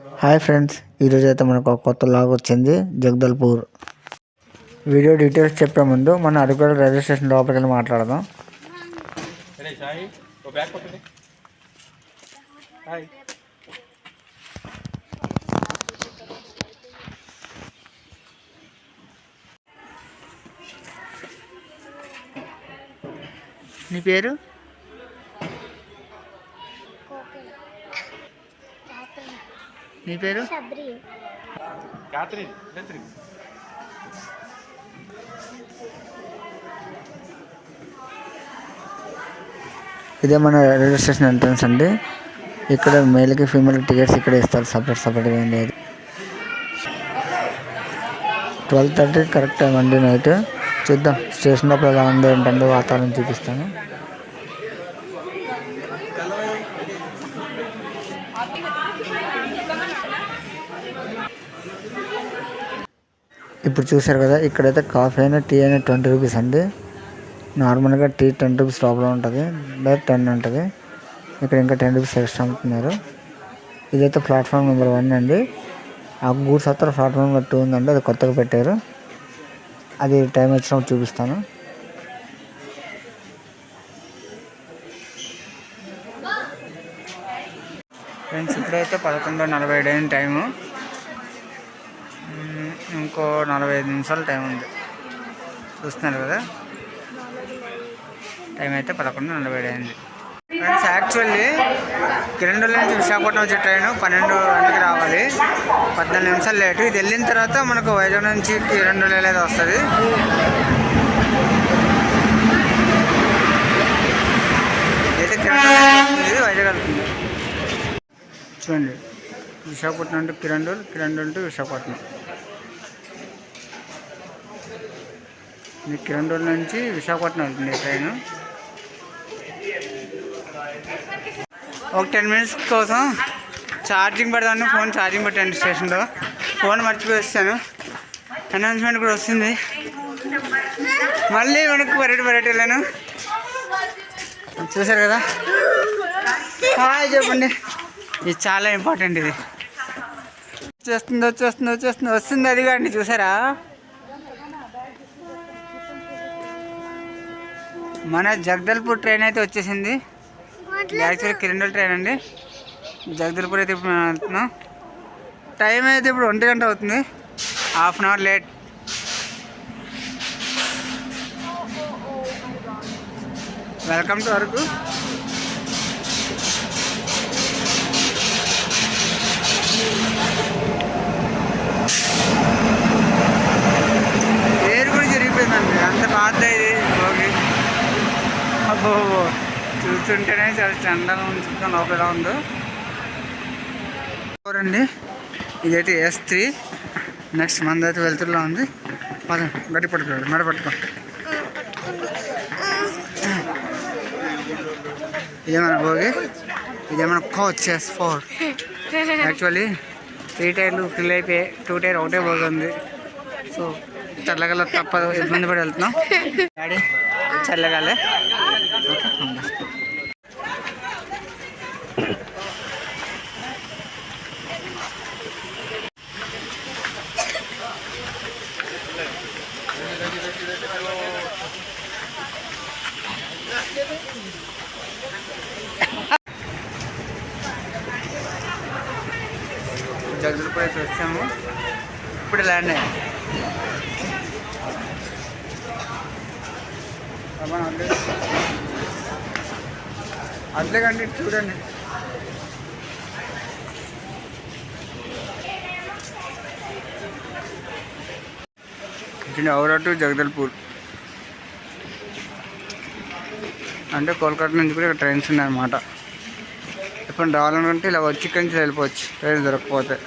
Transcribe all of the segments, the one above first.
Hi friends, ఈరోజు అయితే మనకు ఒక కొత్త లాగ్ వచ్చింది జగదల్పూర్. వీడియో డీటెయిల్స్ చెప్పే ముందు మన అరకు రైల్వే స్టేషన్ లోపలికి వెళ్ళి మాట్లాడదాం. నీ పేరు? నీ పేరు? ఇదే మన రైల్వే స్టేషన్ ఎంట్రన్స్ అండి. ఇక్కడ మేల్కి ఫీమేల్ టికెట్స్ ఇక్కడ ఇస్తారు, సపరేట్గా ఏం లేదు. 12:30 కరెక్ట్ టైం అండి నైట్. చూద్దాం స్టేషన్ లోపల ఎలా ఉందో ఏంటంటే వాతావరణం చూపిస్తాను. ఇప్పుడు చూసారు కదా, ఇక్కడైతే కాఫీ అయినా టీ అయినా 20 రూపీస్ అండి. నార్మల్గా టీ 10 రూపీస్ లోపల ఉంటుంది, లేదా 10 ఉంటుంది. ఇక్కడ ఇంకా 10 రూపీస్ ఎక్స్ట్రా అమ్ముతున్నారు. ఇదైతే ప్లాట్ఫామ్ నెంబర్ 1 అండి. ఆ గూడ్స్ అత్తర ప్లాట్ఫామ్ నెంబర్ 2 ఉందండి, అది కొత్తగా పెట్టారు. అది టైం వచ్చినప్పుడు చూపిస్తాను. ఫ్రెండ్స్, ఇప్పుడైతే 11:45 అయిన టైము. ఇంకో 45 నిమిషాలు టైం ఉంది. చూస్తున్నారు కదా, టైం అయితే 11:45 అయింది. ఫ్రెండ్స్, యాక్చువల్లీ కిరండూరు నుంచి విశాఖపట్నం వచ్చే ట్రైన్ 12 గంటలకు రావాలి. 14 నిమిషాలు లేటు. ఇది వెళ్ళిన తర్వాత మనకు వైజాగ్ నుంచి కిరండూరు అనేది వస్తుంది. అయితే కిరండూరు వస్తుంది, వైజాగ్ వెళ్తుంది. చూడండి, విశాఖపట్నం టు కిరండూరు, కిరండూరు టు విశాఖపట్నం. కిరండూరు నుంచి విశాఖపట్నం వెళ్తుంది ట్రైన్. ఒక 10 మినిట్స్ కోసం ఛార్జింగ్ పెడదాను. ఫోన్ ఛార్జింగ్ పెట్టండి స్టేషన్లో. ఫోన్ మర్చిపోయి వస్తాను. అనౌన్స్మెంట్ కూడా వస్తుంది. మళ్ళీ మనకు వెరైటీ వెళ్ళాను. చూసారు కదా, హాయ్ చెప్పండి. ఇది చాలా ఇంపార్టెంట్. ఇది వస్తుంది అది కానీ చూసారా, మన జగదల్పూర్ ట్రైన్ అయితే వచ్చేసింది. యాక్చువల్లీ కిరండూరు ట్రైన్ అండి. జగదల్పూర్ అయితే ఇప్పుడు మేము వెళ్తున్నాం. టైం అయితే ఇప్పుడు 1 గంట అవుతుంది, half an hour late. Welcome to Araku. పేరు కూడా జరిగిపోయిందండి, అంత పాత ఇది. ఓకే, అబ్బో చూస్తుంటేనే చాలా చండాలం ఉంచుతాం లోపల ఎలా ఉందో. అండి ఇదైతే S3. నెక్స్ట్ మందైతే వెళ్తుర్లా ఉంది. గట్టి పట్టుకోండి, మెడ పట్టుకో. ఇదేమన్నా భోగి, ఇదేమన్నా కోచ్ S4. యాక్చువల్లీ 3 టైర్లు ఫిల్ అయిపోయి 2 టైర్ ఒకటే భోగి ఉంది. సో చల్లగాలి తప్పదు, ఇబ్బంది పడి వెళ్తున్నాం. డాడీ చల్లగాలే. జగదల్పూర్ అయితే వచ్చాము, ఇప్పుడు ల్యాండ్ అయ్యాము. అంతేకండి, చూడండి ఔరా టు జగదల్పూర్. అంటే కోల్కతా నుంచి కూడా ఇక్కడ ట్రైన్స్ ఉన్నాయన్నమాట. ఇప్పుడు రావాలనుకుంటే ఇలా వచ్చి ఇక్కడి నుంచి వెళ్ళిపోవచ్చు, ట్రైన్ దొరకకపోతే.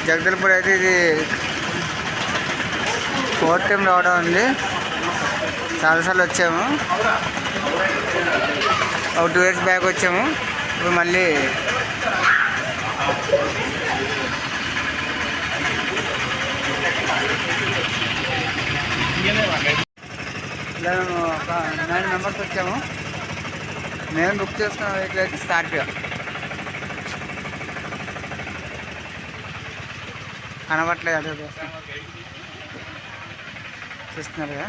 జగదల్పూర్ అయితే ఇది 4th టైం రావడం ఉంది. చాలాసార్లు వచ్చాము, ఒక 2 years బ్యాక్ వచ్చాము. ఇప్పుడు మళ్ళీ మేము ఒక 9 మెంబర్స్ వచ్చాము. మేము బుక్ చేసుకున్న వెహికల్ అయితే స్కార్పియో. కనబట్లేదు అదే చూస్తున్నారు కదా.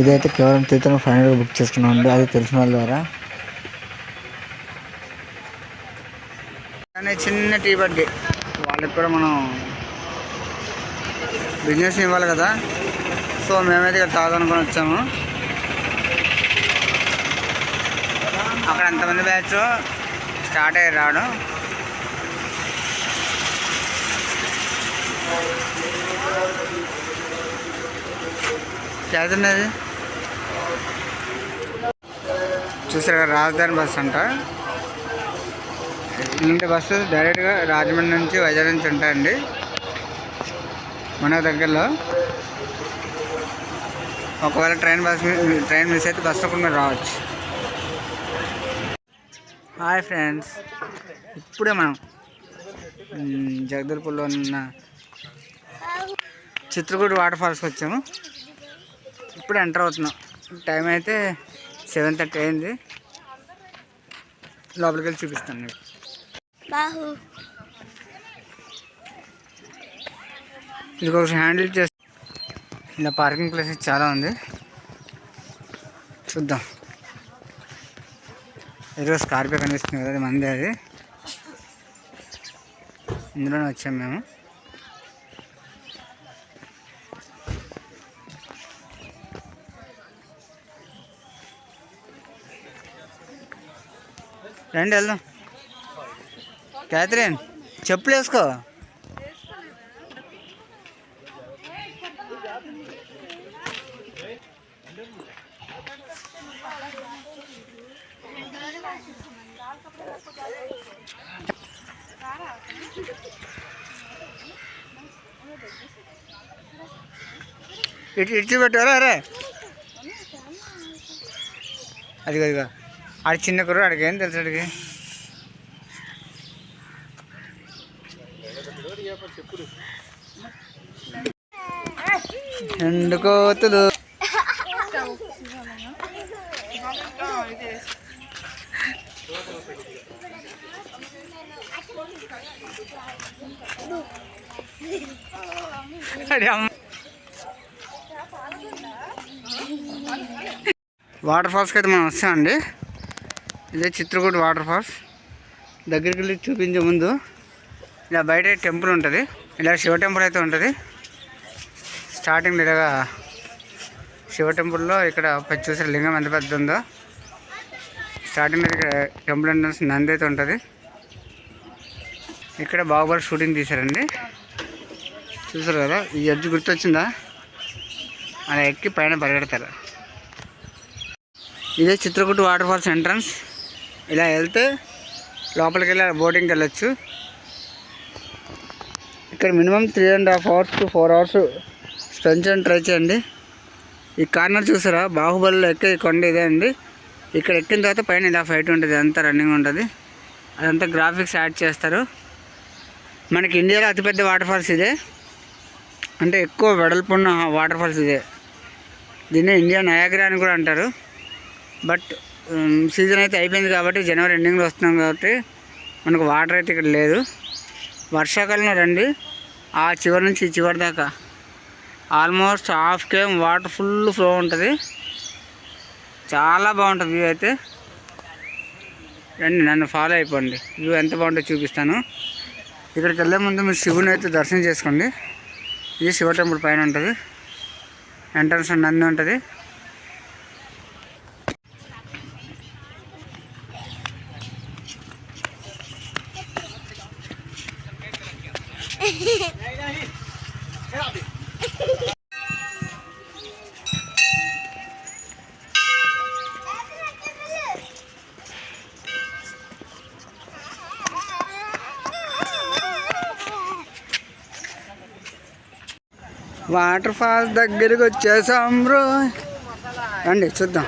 ఇదైతే కేవలం 3500 బుక్ చేసుకున్నామండి, అది తెలిసిన వాళ్ళ ద్వారా. చిన్న టీ బడ్డీ వాళ్ళకి కూడా మనం బిజినెస్ ఇవ్వాలి కదా, సో మేమైతే ఇక్కడ తాగనుకొని వచ్చాము. అక్కడ ఎంతమంది బ్యాచ్ స్టార్ట్ అయ్యి రావడం. చదువుతున్నది చూసారు కదా, రాజధాని బస్సు అంట. ఇలాంటి బస్సు డైరెక్ట్గా రాజమండ్రి నుంచి వైజాగ్ నుంచి ఉంటాయండి మన దగ్గరలో. ఒకవేళ ట్రైన్ మిస్ అయితే బస్సు కూడా మీరు రావచ్చు. హాయ్ ఫ్రెండ్స్, ఇప్పుడే మనం జగదల్పూర్లో ఉన్న చిత్రకూట వాటర్ ఫాల్స్కి వచ్చాము. ఇప్పుడు ఎంటర్ అవుతున్నాం. టైం అయితే 7:30 అయింది. లోపలికి వెళ్ళి చూపిస్తాను మీకు. ఇది ఒక హ్యాండిల్ చేసి ఇలా పార్కింగ్ ప్లేసెస్ చాలా ఉంది, చూద్దాం. ఈరోజు స్కార్పియో కనిపిస్తుంది కదా, అది మంది. అది ఇందులోనే వచ్చాము మేము. రండి వెళ్దాం. క్యాథరిన్ చెప్పులు వేసుకో. ఇటు పెట్టారా? అరే అదిగో ఆడి చిన్న కుర్ర, ఆడికి ఏం తెలుసు? అడిగి ఎండు కోతులు వాటర్ ఫాల్స్కి అయితే మనం వస్తామండి. ఇదే చిత్రకూట వాటర్ ఫాల్స్. దగ్గరికి వెళ్ళి చూపించే ముందు ఇలా బయట టెంపుల్ ఉంటుంది. ఇలా శివ టెంపుల్ అయితే ఉంటుంది. స్టార్టింగ్ ఇలాగా శివ టెంపుల్లో ఇక్కడ చూసారు లింగం ఎంత పెద్ద ఉందో. స్టార్టింగ్ ఇక్కడ టెంపుల్ ఎంట్రన్స్ నంది అయితే ఉంటుంది. ఇక్కడ బాహుబలి షూటింగ్ తీశారండి, చూసారు కదా. ఈ ఎడ్జ్ గుర్తొచ్చిందా? అలా ఎక్కి పైన పరిగెడతారు. ఇదే చిత్రకూట వాటర్ ఫాల్స్ ఎంట్రన్స్. ఇలా వెళ్తే లోపలికి వెళ్ళి బోటింగ్కి వెళ్ళొచ్చు. ఇక్కడ minimum 3.5 hours to 4 hours spend చేయడానికి ట్రై చేయండి. ఈ కార్నర్ చూసారా, బాహుబలిలో ఎక్కే కొండ ఇదే అండి. ఇక్కడ ఎక్కిన తర్వాత పైన ఇలా ఫైట్ ఉంటుంది, అంతా రన్నింగ్ ఉంటుంది. అదంతా గ్రాఫిక్స్ యాడ్ చేస్తారు. మనకి ఇండియాలో అతిపెద్ద వాటర్ ఫాల్స్ ఇదే, అంటే ఎక్కువ వెడల్పున్న వాటర్ ఫాల్స్ ఇదే. దీన్ని ఇండియా నయాగ్రా అని కూడా అంటారు. బట్ సీజన్ అయితే అయిపోయింది కాబట్టి, జనవరి ఎండింగ్లో వస్తున్నాం కాబట్టి మనకు వాటర్ అయితే ఇక్కడ లేదు. వర్షాకాలంలో రండి, ఆ చివరి నుంచి ఈ చివరి దాకా almost 1/2 km water full flow ఉంటుంది. చాలా బాగుంటుంది వ్యూ అయితే. రండి, నన్ను ఫాలో అయిపోండి. వ్యూ ఎంత బాగుంటుందో చూపిస్తాను. ఇక్కడికి వెళ్ళే ముందు మీరు శివుని అయితే దర్శనం చేసుకోండి. ఇది శివ టెంపుల్ పైన ఉంటుంది. ఎంట్రన్స్ నంది ఉంటుంది. వాటర్ ఫాల్స్ దగ్గరికి వచ్చేసాం బ్రో. రండి చూద్దాం.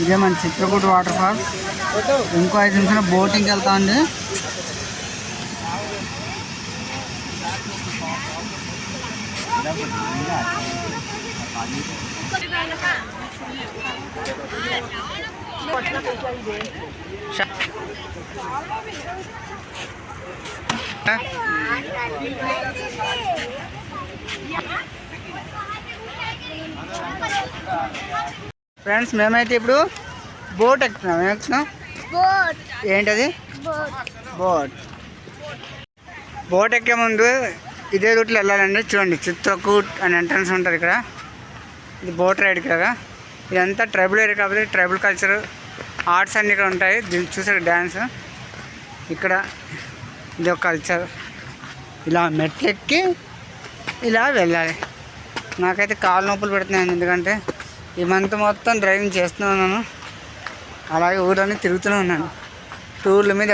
ఇదే మన చిత్రకూట వాటర్ ఫాల్స్. ఇంకో 5 నిమిషాలు బోటింగ్కి వెళ్తామండి. ఫ్రెండ్స్ మేమైతే ఇప్పుడు బోట్ ఎక్కుతున్నాం. ఏంటది? బోట్ ఎక్కే ముందు ఇదే రూట్లో వెళ్ళాలండి. చూడండి, చిత్రకూట్ అని ఎంట్రన్స్ ఉంటుంది ఇక్కడ. ఇది బోట్ రైడ్ కదా. ఇదంతా ట్రైబల్ ఏరియా కాబట్టి ట్రైబల్ కల్చర్ ఆర్ట్స్ అన్నీ ఇక్కడ ఉంటాయి. దీన్ని చూసారు డ్యాన్స్. ఇక్కడ ఇది ఒక కల్చర్. ఇలా మెట్లెక్కి ఇలా వెళ్ళాలి. నాకైతే కాలు నొప్పులు పెడుతున్నాను, ఎందుకంటే ఈ మంత్ మొత్తం డ్రైవింగ్ చేస్తూనే ఉన్నాను. అలాగే ఊళ్ళని తిరుగుతూనే ఉన్నాను. టూర్ల మీద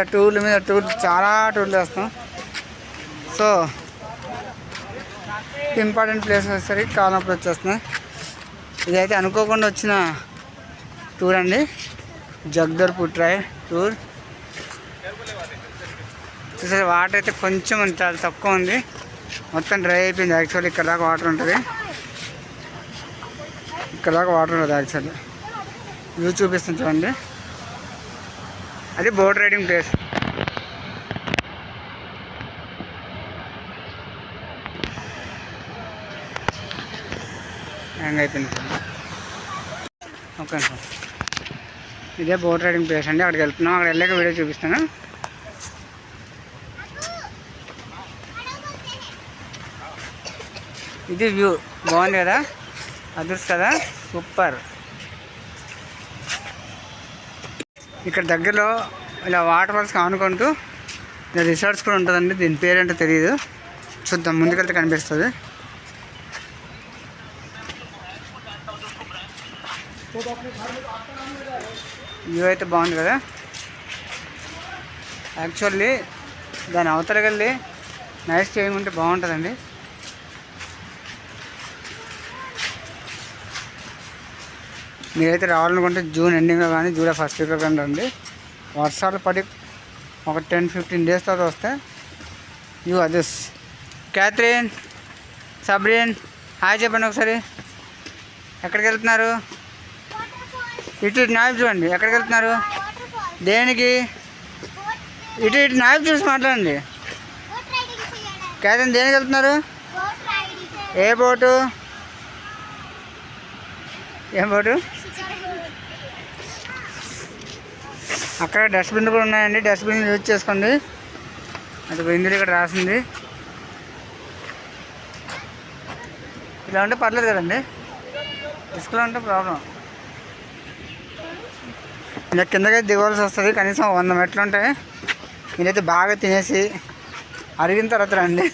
చాలా టూర్లు వేస్తాం. సో ఇంపార్టెంట్ ప్లేస్ వచ్చేసరికి కాలు నొప్పులు వచ్చేస్తున్నాయి. ఇదైతే అనుకోకుండా వచ్చిన టూర్ అండి, జగదల్పూర్ ట్రైల్ టూర్. చూసారు, వాటర్ అయితే కొంచెం చాలా తక్కువ ఉంది. మొత్తం డ్రై అయిపోయింది. యాక్చువల్లీ ఇక్కడ దాకా వాటర్ ఉంటుంది. యాక్చువల్లీ వ్యూ చూపిస్తుంది చూడండి. అది బోట్ రైడింగ్ ప్లేస్. హ్యాంగ్ అయిపోయింది. ఓకే సార్, ఇదే బోట్ రైడింగ్ ప్లేస్ అండి. అక్కడికి వెళ్తున్నాం. అక్కడ వెళ్ళాక వీడియో చూపిస్తాను. ఇది వ్యూ బాగుంది కదా, అదృష్టం కదా, సూపర్. ఇక్కడ దగ్గరలో ఇలా వాటర్ ఫాల్స్ ఆనుకుంటూ ఇలా రిసార్ట్స్ కూడా ఉంటుందండి. దీని పేరేంటో తెలియదు, చూద్దాం ముందుకెళ్తే కనిపిస్తుంది. వ్యూ అయితే బాగుంది కదా. యాక్చువల్లీ దాని అవతలకి వెళ్ళి నైట్ స్టేయింగ్ ఉంటే బాగుంటుందండి. మీరైతే రావాలనుకుంటే జూన్ ఎండింగ్లో కానీ జూలై ఫస్ట్ వీక్లో కానీ రండి. వర్షాలు పడి ఒక 10-15 డేస్ తర్వాత వస్తే యూ అదర్స్. క్యాథరిన్, సబ్రీన్, హాయ్ చెప్పండి ఒకసారి. ఎక్కడికి వెళ్తున్నారు? ఇటు నాయబ్ చూడండి. ఎక్కడికి వెళ్తున్నారు? దేనికి? ఇటు నాయబ్ చూసి మాట్లాడండి. క్యాథరిన్, దేనికి వెళ్తున్నారు? ఏ బోటు? ఏం బోటు? అక్కడ డస్ట్బిన్ కూడా ఉన్నాయండి. డస్ట్బిన్ యూజ్ చేసుకోండి. అది ఇందులో ఇక్కడ రాసింది. ఇలా ఉంటే పర్లేదు కదండి, ఇసుకలో ఉంటే ప్రాబ్లం. ఇలా కిందకైతే దిగవలసి వస్తుంది. కనీసం 100 మెట్లు ఉంటాయి. మీరైతే బాగా తినేసి అరిగిన తర్వాత రండి.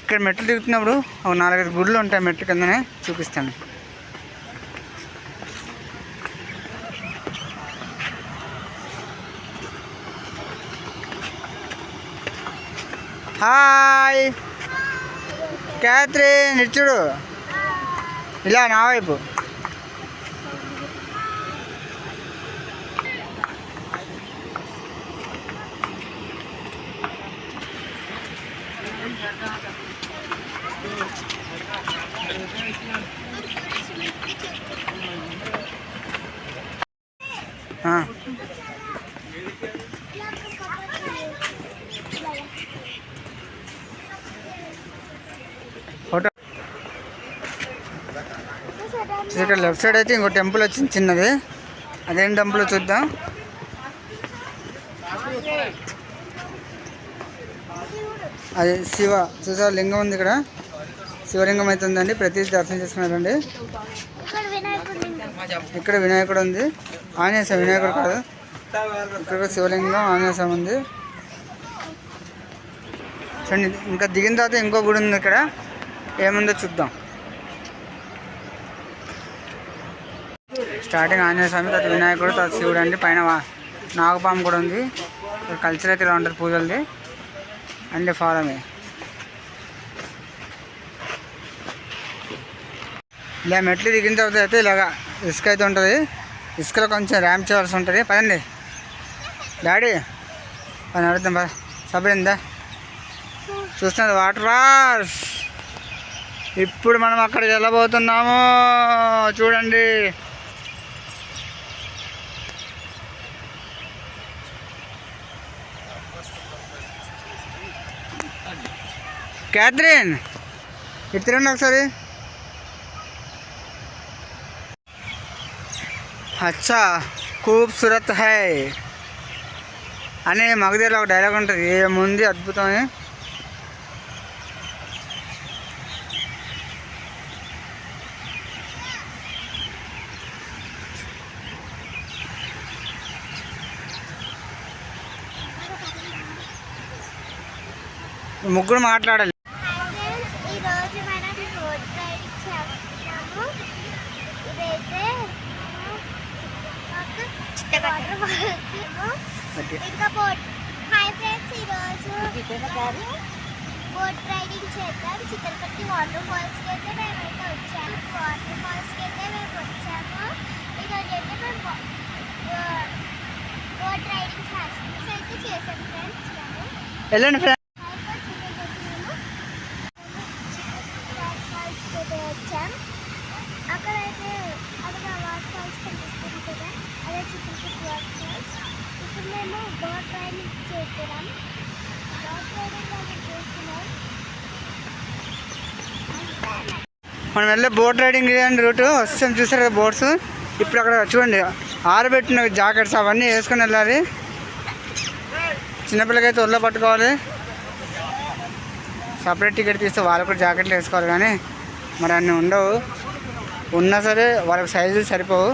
ఇక్కడ మెట్లు దిగుతున్నప్పుడు ఒక 4-5 గుళ్ళు ఉంటాయి మెట్లు కిందనే, చూపిస్తాను. హాయ్ క్యాథరిన్, ఇటు చూడు, ఇలా నా వైపు. ఫోటో ఇక్కడ లెఫ్ట్ సైడ్ అయితే ఇంకో టెంపుల్ వచ్చింది చిన్నది. అదేం టెంపుల్ చూద్దాం. అది శివ, చూసా లింగం ఉంది ఇక్కడ. శివలింగం అయితే ఉందండి. ప్రతి దర్శనం చేసుకున్నారండి. ఇక్కడ వినాయకుడు ఉంది. ఆంజనేయ స్వామి, వినాయకుడు కాదు. ఇక్కడ శివలింగం, ఆంజనేయ స్వామి ఉంది. చూడండి, ఇంకా దిగిన తర్వాత ఇంకో గుడి ఉంది. ఇక్కడ ఏముందో చూద్దాం. స్టార్టింగ్ ఆంజనేయ స్వామి, తర్వాత వినాయకుడు, తర్వాత శివుడు అండి. పైన నాగపాము కూడా ఉంది. కల్చర్ అయితే ఇలా ఉంటుంది పూజలది అండి. Follow me. ఇలా మెట్లు దిగిన తర్వాత అయితే ఇలాగా ఇసుక అయితే ఉంటుంది. ఇసుకలో కొంచెం ర్యాంప్ చేయవలసి ఉంటుంది. పదండి డాడీ, పని అడుగుతాం పద. సపరిందా చూస్తున్నది వాటర్ ఫాల్స్. ఇప్పుడు మనం అక్కడికి వెళ్ళబోతున్నాము, చూడండి. క్యాథరిన్ ఇటు తిరండి ఒకసారి. అచ్చా ఖూబ్సూరత్ హై అని మగధీరలో ఒక డైలాగ్ ఉంటుంది. ఏముంది అద్భుతమే. ముగ్గురు మాట్లాడాలి. ఇంకా హాయ్ ఫ్రెండ్స్, ఈరోజు బోట్ రైడింగ్ చేద్దాం. చిత్తలపట్టి వాటర్ ఫాల్స్కి అయితే మేమైతే వచ్చాము. వాటర్ ఫాల్స్కి అయితే మేము వచ్చాము. ఈరోజు అయితే మేము బోట్ రైడింగ్ అయితే చేసాం ఫ్రెండ్స్. వెళ్ళండి ఫ్రెండ్స్. వచ్చాం. అక్కడైతే అక్కడ వాటర్ ఫాల్స్ కనిపిస్తుంది కదా, అదే చిత్తలపట్టి వాటర్ ఫాల్స్. ఇప్పుడు మేము బోట్ రైడింగ్ చేస్తున్నాం. మనం వెళ్ళే బోట్ రైడింగ్ రూట్ వస్తాం, చూసారు కదా బోట్స్. ఇప్పుడు అక్కడ చూడండి ఆరబెట్టిన జాకెట్స్ అవన్నీ వేసుకొని వెళ్ళాలి. చిన్నపిల్లకైతే ఒళ్ళో పట్టుకోవాలి. సపరేట్ టికెట్ తీస్తే వాళ్ళకు కూడా జాకెట్లు వేసుకోవాలి. కానీ మరి అన్నీ ఉండవు, ఉన్నా సరే వాళ్ళకి సైజులు సరిపోవు.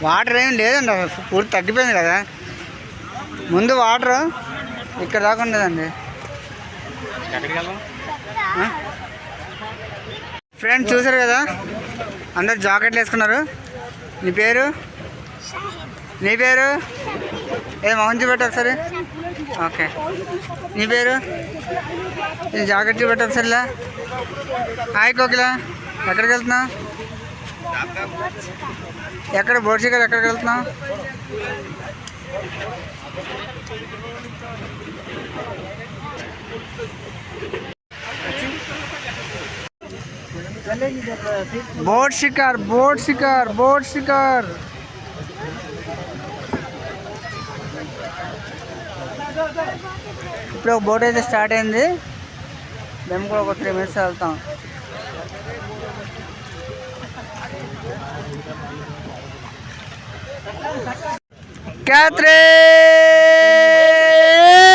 వాటర్ ఏం లేదండి, పూర్తి తగ్గిపోయింది కదా. ముందు వాటర్ ఇక్కడ దాకా ఉండేదండి. ఫ్రెండ్స్ చూసారు కదా, అందరు జాకెట్లు వేసుకున్నారు. నీ పేరు? నీ పేరు ఏ మొహం చూపెట్టు ఒకసారి. ఓకే, నీ పేరు? నీ జాకెట్ చూపెట్టు ఒకసారి. ఇలా హాయ్ కోకిల, ఎక్కడికి వెళ్తున్నావు? ఎక్కడ బోట్ షికార్ ఎక్కడికి వెళ్తున్నావు? బోట్ షికార్, బోట్ షికార్, బోట్ షికార్. ఇప్పుడు ఒక బోట్ అయితే స్టార్ట్ అయింది. మేము కూడా ఒక 3 minutes వెళ్తాం.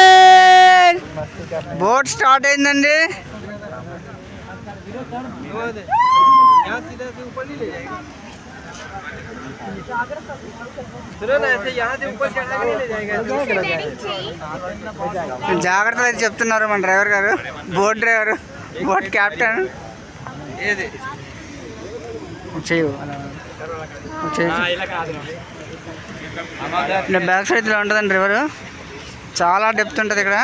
క్యాథరిన్ బోట్ స్టార్ట్ అయిందండి. జాగ్రత్తగా చెప్తున్నారు మన డ్రైవర్ గారు, బోట్ డ్రైవర్, బోట్ క్యాప్టెన్. ఏది చేయు బ్యాక్ సైడ్ ఇలా ఉంటుందండి రివర్. చాలా డెప్త్ ఉంటుంది ఇక్కడ.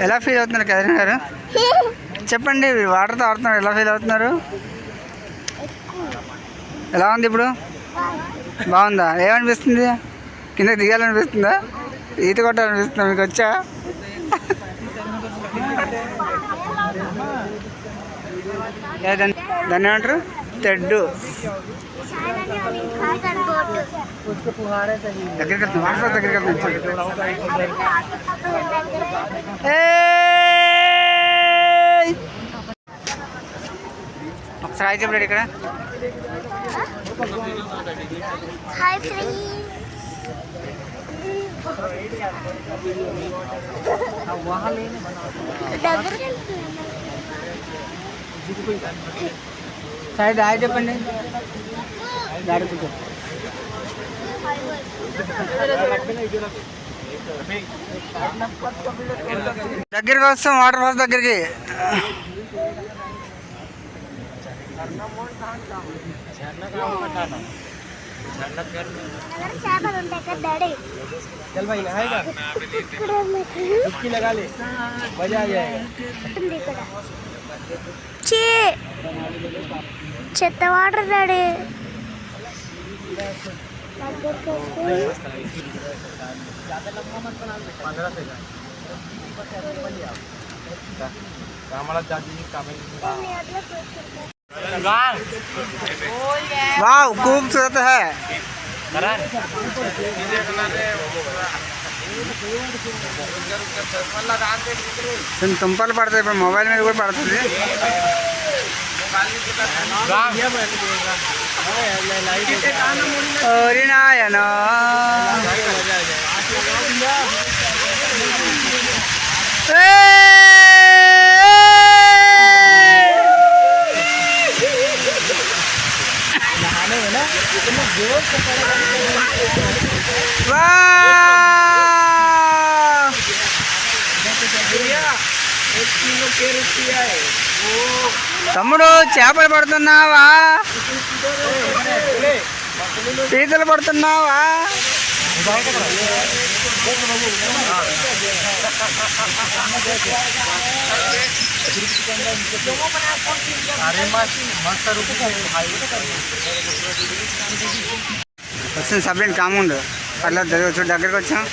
ఎలా ఫీల్ అవుతున్నారు కదర్ గారు? చెప్పండి, వాటర్తో ఆడుతున్నారు, ఎలా ఫీల్ అవుతున్నారు? ఎలా ఉంది ఇప్పుడు? బాగుందా? ఏమనిపిస్తుంది? కిందకి దిగాలనిపిస్తుందా? ఈత కొట్టాలనిపిస్తుందా? మీకు వచ్చా? దాన్ని ఏమంటారు? తెడ్డు. దగ్గరికి వెళ్తాం, వాటర్ దగ్గరికి వెళ్తాం. ఒకసారి హాయ్ చెప్పండి ఇక్కడ. Hi friends. సైడ్ హాయ్ చెప్పండి. దగ్గరికి వస్తాం వాటర్ ఫాల్స్ దగ్గరికి. చేపలు ఉంటాయి కదా డాడీ. చెత్త వాటర్ డాడీ. वाह खूबसूरत है. తుంపలు పడతాయి ఇప్పుడు మొబైల్ మీద కూడా పడుతుంది. ఓరి నాయనా తమ్ముడు చేపలు పడుతున్నావా? పీతలు పడుతున్నావా? వచ్చింది సబ్లెంట్ కాముండు అట్లా దగ్గరికి వచ్చాం.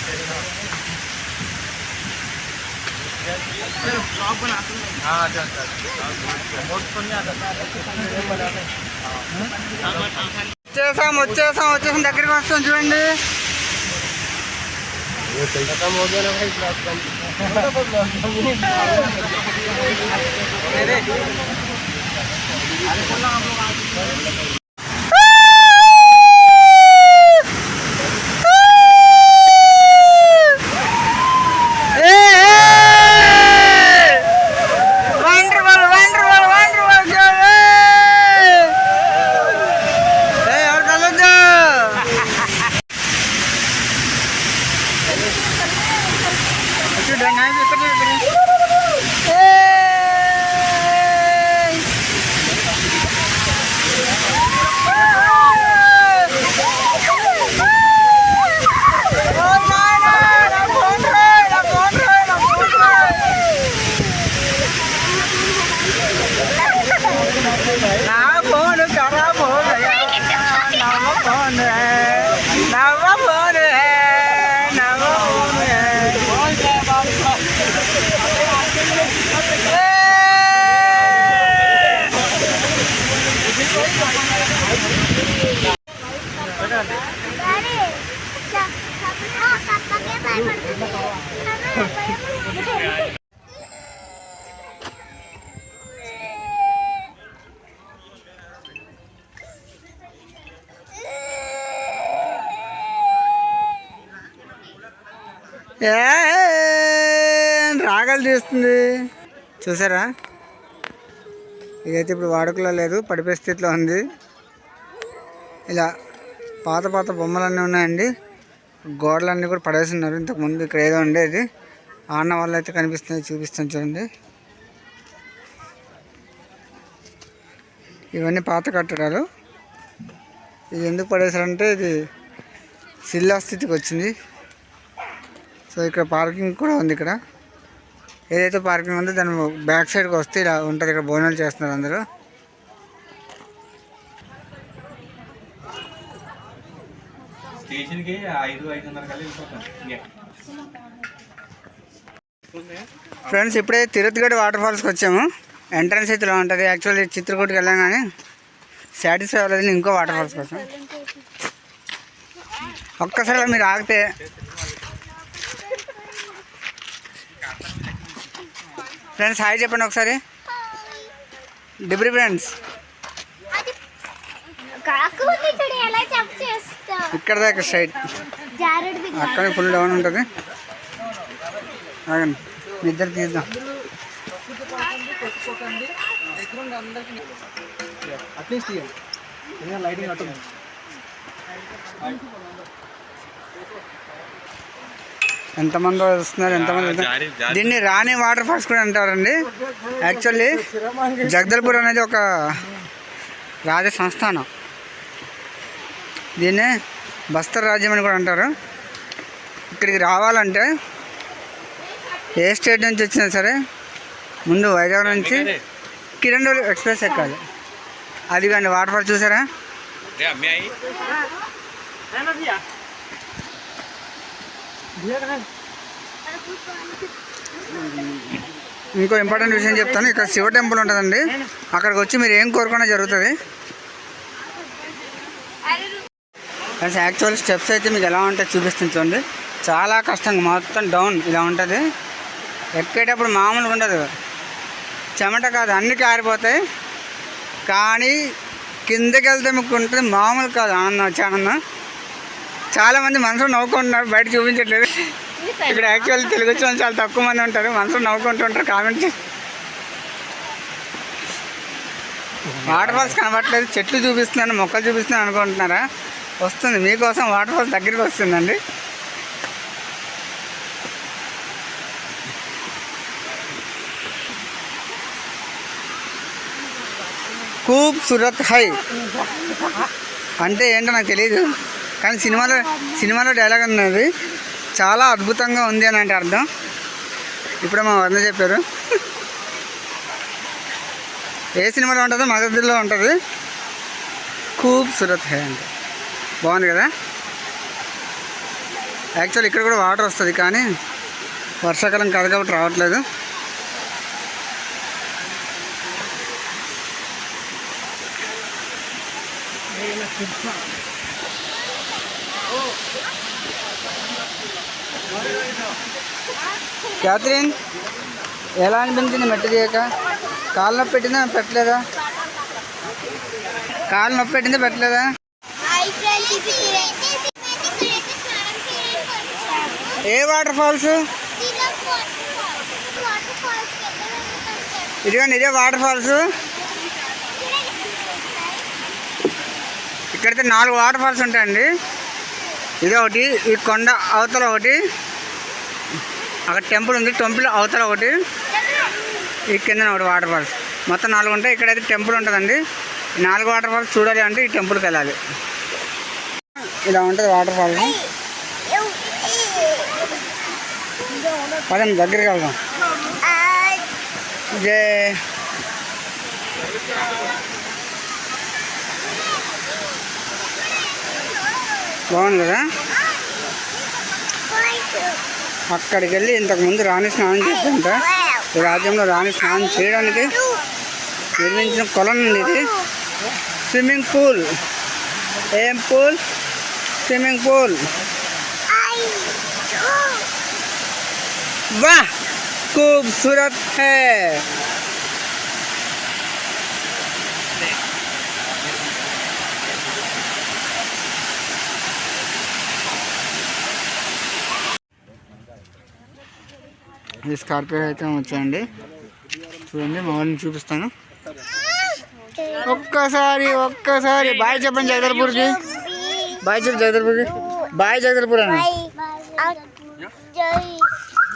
వచ్చేసాం దగ్గరికి వస్తాం చూడండి. రాగాలు తీస్తుంది చూసారా. ఇదైతే ఇప్పుడు వాడుకలో లేదు, పడిపోయే స్థితిలో ఉంది. ఇలా పాత పాత బొమ్మలన్నీ ఉన్నాయండి. గోడలన్నీ కూడా పడేస్తున్నారు. ఇంతకుముందు ఇక్కడ ఏదో ఉండేది, ఆడిన వాళ్ళు అయితే కనిపిస్తున్నాయి, చూపిస్తాను చూడండి. ఇవన్నీ పాత కట్టడాలు. ఇది ఎందుకు పడేసారంటే ఇది శిలా స్థితికి వచ్చింది. సో ఇక్కడ పార్కింగ్ కూడా ఉంది. ఇక్కడ ఏదైతే పార్కింగ్ ఉందో దాని బ్యాక్ సైడ్కి వస్తే ఇలా ఉంటుంది. ఇక్కడ భోజనాలు చేస్తున్నారు అందరూ. ఫ్రెండ్స్ ఇప్పుడే తిరుపతిగడ వాటర్ ఫాల్స్కి వచ్చాము. ఎంట్రన్స్ అయితే ఇలా ఉంటుంది. యాక్చువల్లీ చిత్రకూటకి వెళ్ళాం కానీ సాటిస్ఫై అవ్వలేదు. ఇంకో వాటర్ ఫాల్స్కి వచ్చాం. ఒక్కసారి మీరు ఆగితే ఫ్రెండ్స్ హాయ్ చెప్పండి ఒకసారి. డిబ్రీ ఫ్రెండ్స్ ఇక్కడ దాకా స్ట్రైట్, అక్కడ ఫుల్ డౌన్ ఉంటుంది. ఆగండి నిద్ర తీద్దాం. ఎంతమంది వస్తున్నారు, ఎంతమంది వెళ్తున్నారు. దీన్ని రాణి వాటర్ ఫాల్స్ కూడా అంటారండి. యాక్చువల్లీ జగదల్పూర్ అనేది ఒక రాజ సంస్థానం. దీన్నే బస్తర్ రాజ్యం అని కూడా అంటారు. ఇక్కడికి రావాలంటే ఏ స్టేట్ నుంచి వచ్చినా సరే ముందు వైజాగ్ నుంచి కిరణ్ ఎక్స్ప్రెస్ ఎక్కాలి. అది కానీ వాటర్ ఫాల్ చూసారా? ఇంకో ఇంపార్టెంట్ విషయం చెప్తాను. ఇక్కడ శివ టెంపుల్ ఉంటుందండి. అక్కడికి వచ్చి మీరు ఏం కోరుకున్నా జరుగుతుంది. యాక్చువల్ స్టెప్స్ అయితే మీకు ఎలా ఉంటాయి చూపిస్తుంది చూడండి. చాలా కష్టంగా మొత్తం డౌన్ ఇలా ఉంటుంది. ఎక్కేటప్పుడు మామూలుగా ఉండదు. చెమట కాదు అన్నీ కారిపోతాయి. కానీ కిందకి వెళ్తే మీకు ఉంటుంది మామూలు కాదు. ఆనందం వచ్చి ఆనందం. చాలామంది మనసులో నవ్వుకుంటున్నారు, బయట చూపించట్లేదు. ఇక్కడ యాక్చువల్లీ తెలుగు వచ్చిన చాలా తక్కువ మంది ఉంటారు. మనసులో నవ్వుకుంటుంటారు. కామెంట్ వాటర్ ఫాల్స్ కనబట్టలేదు, చెట్లు చూపిస్తున్నాను, మొక్కలు చూపిస్తున్నాను అనుకుంటున్నారా? వస్తుంది మీకోసం. వాటర్ ఫాల్స్ దగ్గరికి వస్తుందండి. ఖూబ్సూరత్ హై అంటే ఏంటో నాకు తెలియదు, కానీ సినిమాలో డైలాగ్ ఉన్నది. చాలా అద్భుతంగా ఉంది అని అంటే అర్థం. ఇప్పుడు మా వర్ణ చెప్పారు. ఏ సినిమాలో ఉంటుందో మగధలో ఉంటుంది. ఖూబ్సూరత్ హై అంటే బాగుంది కదా. యాక్చువల్ ఇక్కడ కూడా వాటర్ వస్తుంది, కానీ వర్షాకాలం కాదు కాబట్టి రావట్లేదు. క్యాథరిన్, ఎలా అనిపించింది మెట్టు చేయక? కాలు నొప్పి పెట్టిందా పెట్టలేదా? కాలు నొప్పి పెట్టిందా పెట్టలేదా? ఏ వాటర్ ఫాల్స్? ఇదిగోండి, ఇదే వాటర్ ఫాల్స్. ఇక్కడైతే 4 వాటర్ ఫాల్స్ ఉంటాయండి. ఇదే ఒకటి, ఈ కొండ అవతల ఒకటి, అక్కడ టెంపుల్ ఉంది, టెంపుల్ అవతల ఒకటి, ఈ కింద ఒకటి వాటర్ ఫాల్స్. మొత్తం 4 ఉంటాయి. ఇక్కడైతే టెంపుల్ ఉంటుందండి. 4 వాటర్ ఫాల్స్ చూడాలి అంటే ఈ టెంపుల్కి వెళ్ళాలి. ఇలా ఉంటుంది వాటర్ ఫాల్స్. పదండి దగ్గరికి వెళ్దాం. బాగుంది కదా. అక్కడికి వెళ్ళి ఇంతకుముందు రాణి స్నానం చేస్తుంట. ఈ రాజ్యంలో రాణి స్నానం చేయడానికి నిర్మించిన కొలను ఇది. Swimming pool. ఏం పూల్? Swimming pool. वाह खूबसूरत है. ఈ స్కార్పియో అయితే వచ్చాయండి. చూడండి మా వాళ్ళని చూపిస్తాను. ఒక్కసారి బాయ్ చెప్పండి జగదల్పూర్కి. బాయ్ చెప్పు జగదల్పూర్కి. బాయ్ జగదల్పూర్ అన్న.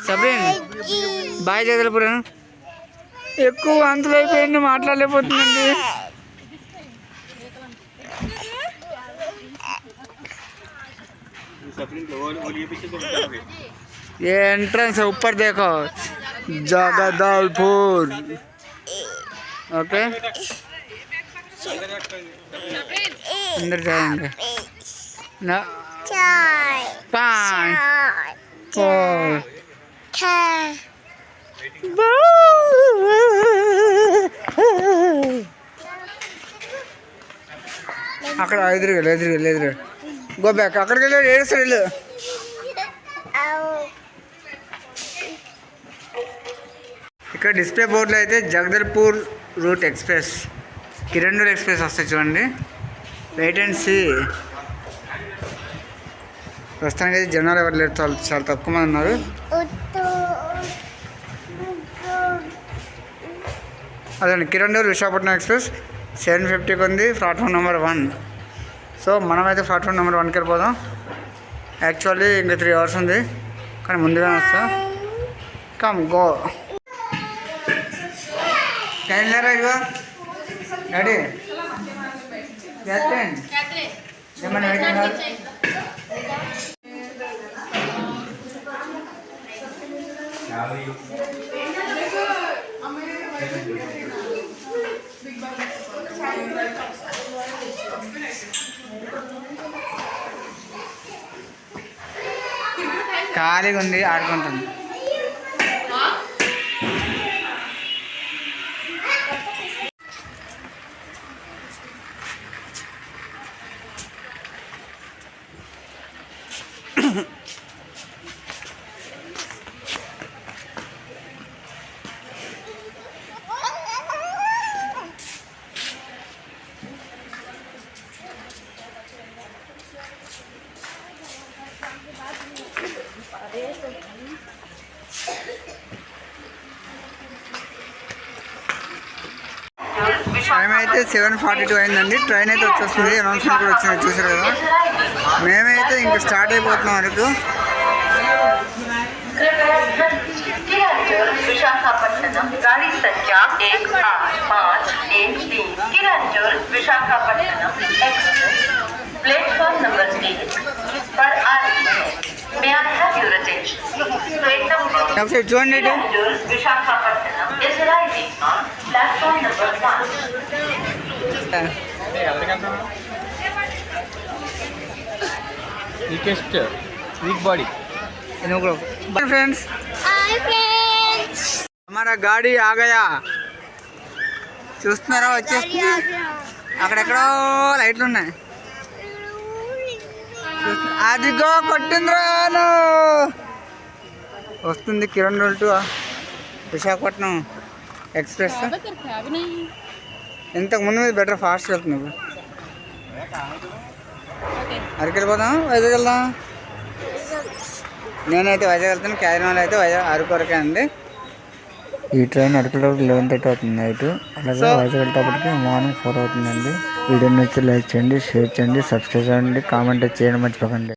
సబ్రీన్ బాయ్ జగదల్పూర్ అన్న. ఎక్కువ అంతలో అయిపోయింది, మాట్లాడలేకపోతుందండి. ये एंट्रेंस है, ऊपर देखो जगदलपुर. ओके अंदर जाएंगे ना. 5 4 అక్కడ ఎదురు గో బ్యాక్. అక్కడికి వెళ్ళి ఏడుస్తాడు. ఇక్కడ డిస్ప్లే బోర్డులో అయితే Jagdalpur route express, Kiran express వస్తాయి చూడండి. Wait and see. ప్రస్తుతానికి అయితే జనాలు ఎవరు లేరు, చాలా తక్కువ మంది ఉన్నారు. అదే కిరణ్ విశాఖపట్నం ఎక్స్ప్రెస్ 7:50కి ఉంది, ప్లాట్ఫామ్ నెంబర్ 1. సో మనమైతే ప్లాట్ఫామ్ నెంబర్ 1కి వెళ్ళిపోదాం. యాక్చువల్లీ ఇంకా 3 అవర్స్ ఉంది, కానీ ముందుగానే వస్తా. Come go. క్యాన్ లేరా ఇదిగో డాడీ. ఏమన్నా వెయిటింగ్ కాదు. ఖాళీగా ఉంది ఆడుకుంటుంది. టైం అయితే 7:42 అయిందండి. ట్రైన్ అయితే వచ్చేస్తుంది. అనౌన్స్మెంట్ కూడా వచ్చింది, చూసారు కదా. మేమైతే ఇంకా స్టార్ట్ అయిపోతున్నాం వరకు. विशाखापट्टनम गाड़ी संख्या 1853 Kirandul Visakhapatnam express platform number 3 पर आ रही है. May I have your attention? Train number చూడండి Kirandul Visakhapatnam is arriving on platform number 1. weakest weak body. Friends hi friends, हमारा गाड़ी आ गया. చూస్తున్నారా వచ్చేస్తుంది. అక్కడెక్కడో లైట్లు ఉన్నాయి. అదిగో కొట్టింద్రాను వస్తుంది. Kiran to Visakhapatnam express. ఇంతకు ముందు మీద బెటర్ ఫాస్ట్ వెళ్తుంది. అరకు వెళ్ళిపోదాం, వైజాగ్ వెళ్దాం. నేనైతే వైజాగ్ వెళ్తాను. క్యారీన్ అయితే వైజాగ్ అరకు వరకే అండి. ఈ ట్రైన్ అరకులో 11:30 అవుతుంది నైట్. అలాగే వైజాగ్ వెళ్ళేటప్పటికి మార్నింగ్ 4 అవుతుందండి. వీడియో నచ్చి లైక్ చేయండి, షేర్ చేయండి, సబ్స్క్రైబ్ చేయండి, కామెంట్ చేయండి మర్చిపోకండి.